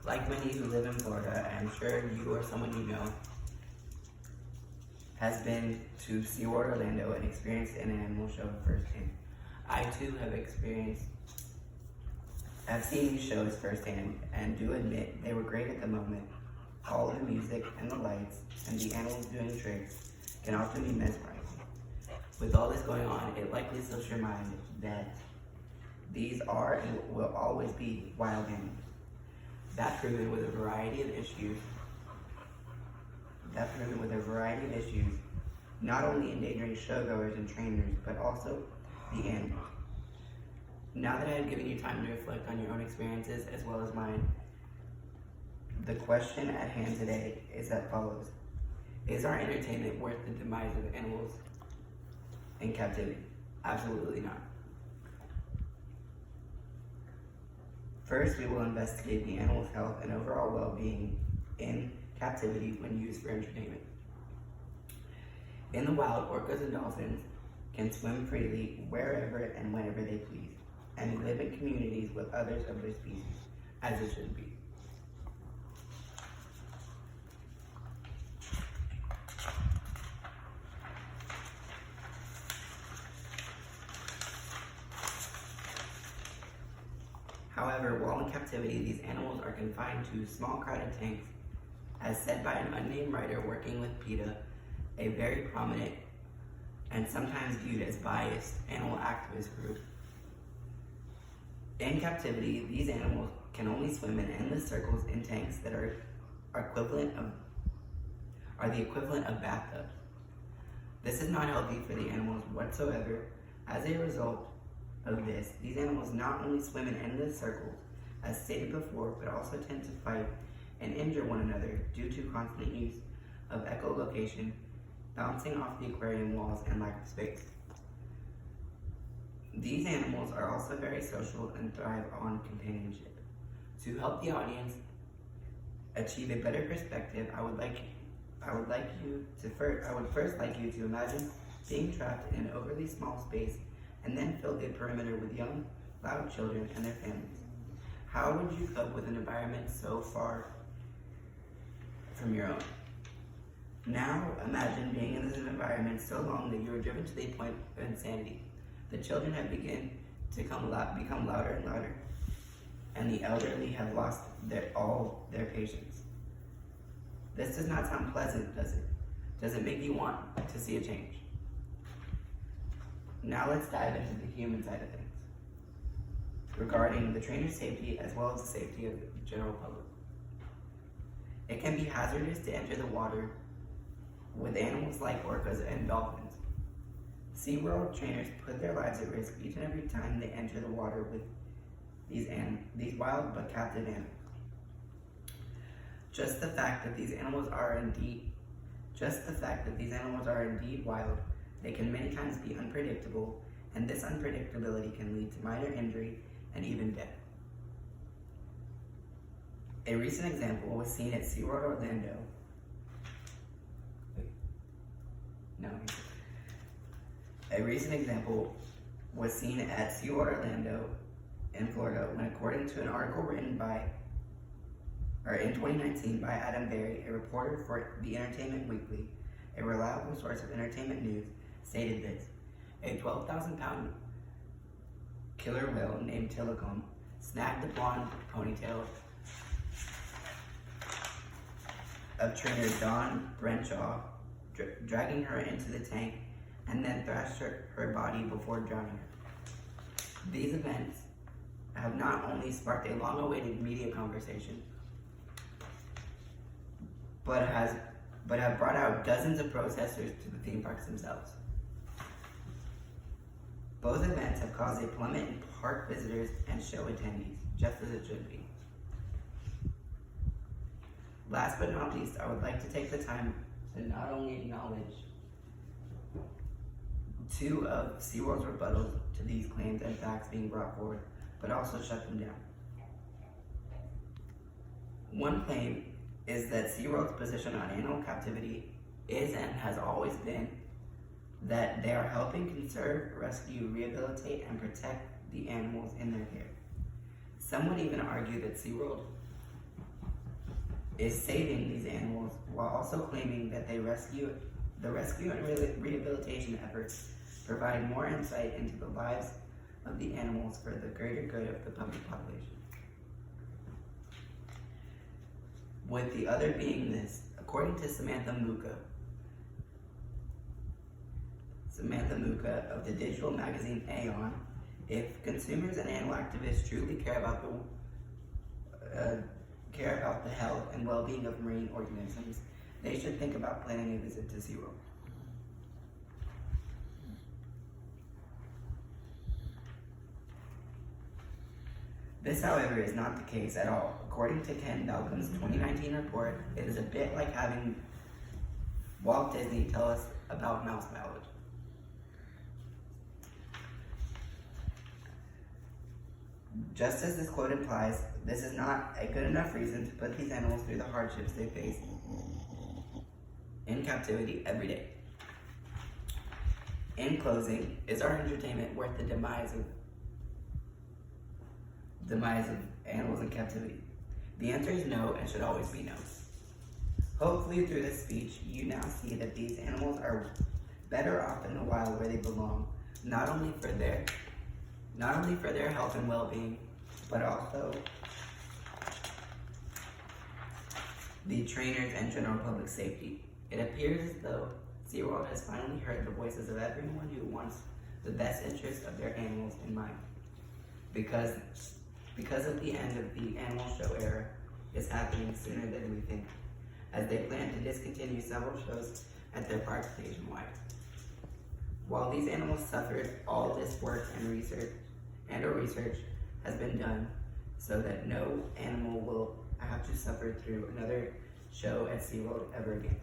Like many who live in Florida, I'm sure you or someone you know has been to SeaWorld Orlando and experienced an animal show firsthand. I too have seen these shows firsthand and do admit they were great at the moment. All the music and the lights and the animals doing tricks can often be mesmerizing. With all this going on, it likely slips your mind that these are and will always be wild animals. That proven with a variety of issues, not only endangering showgoers and trainers, but also the animals. Now that I have given you time to reflect on your own experiences as well as mine, the question at hand today is as follows. Is our entertainment worth the demise of animals in captivity? Absolutely not. First, we will investigate the animal's health and overall well-being in captivity when used for entertainment. In the wild, orcas and dolphins can swim freely wherever and whenever they please, and live in communities with others of their species, as it should be. However, while in captivity, these animals are confined to small crowded tanks, as said by an unnamed writer working with PETA, a very prominent and sometimes viewed as biased animal activist group. In captivity, these animals can only swim in endless circles in tanks that are the equivalent of bathtubs. This is not healthy for the animals whatsoever. As a result of this, these animals not only swim in endless circles, as stated before, but also tend to fight and injure one another due to constant use of echolocation, bouncing off the aquarium walls, and lack of space. These animals are also very social and thrive on companionship. To help the audience achieve a better perspective, I would first like you to imagine being trapped in an overly small space and then fill the perimeter with young, loud children and their families. How would you cope with an environment so far from your own? Now imagine being in this environment so long that you are driven to the point of insanity. The children have begun to become louder and louder, and the elderly have lost all their patience. This does not sound pleasant, does it? Does it make you want to see a change? Now let's dive into the human side of things, regarding the trainer's safety as well as the safety of the general public. It can be hazardous to enter the water with animals like orcas and dolphins. SeaWorld trainers put their lives at risk each and every time they enter the water with these wild but captive animals. Just the fact that these animals are indeed wild, they can many times be unpredictable, and this unpredictability can lead to minor injury and even death. A recent example was seen at SeaWorld Orlando. A recent example was seen at SeaWorld Orlando in Florida when, according to an article written in 2019 by Adam Berry, a reporter for the Entertainment Weekly, a reliable source of entertainment news, stated this: a 12,000-pound killer whale named Telecom snagged the blonde ponytail of trainer Dawn Brenshaw, dragging her into the tank, and then thrashed her body before drowning her. These events have not only sparked a long-awaited media conversation, but have brought out dozens of protesters to the theme parks themselves. Both events have caused a plummet in park visitors and show attendees, just as it should be. Last but not least, I would like to take the time to not only acknowledge two of SeaWorld's rebuttals to these claims and facts being brought forward, but also shut them down. One claim is that SeaWorld's position on animal captivity is and has always been that they are helping conserve, rescue, rehabilitate, and protect the animals in their care. Some would even argue that SeaWorld is saving these animals while also claiming that the rescue and rehabilitation efforts provide more insight into the lives of the animals for the greater good of the public population. With the other being this, according to Samantha Muka of the digital magazine Aeon, if consumers and animal activists truly care about the health and well-being of marine organisms, they should think about planning a visit to SeaWorld. This, however, is not the case at all. According to Ken Dalton's 2019 report, it is a bit like having Walt Disney tell us about mouse biology. Just as this quote implies, this is not a good enough reason to put these animals through the hardships they face in captivity every day. In closing, is our entertainment worth the demise of animals in captivity? The answer is no, and should always be no. Hopefully through this speech, you now see that these animals are better off in the wild where they belong, not only for their health and well-being, but also the trainers and general public safety. It appears as though SeaWorld has finally heard the voices of everyone who wants the best interest of their animals in mind. Because of the end of the animal show era is happening sooner than we think, as they plan to discontinue several shows at their parks nationwide. While these animals suffered, all this work and research has been done so that no animal will have to suffer through another show at SeaWorld ever again.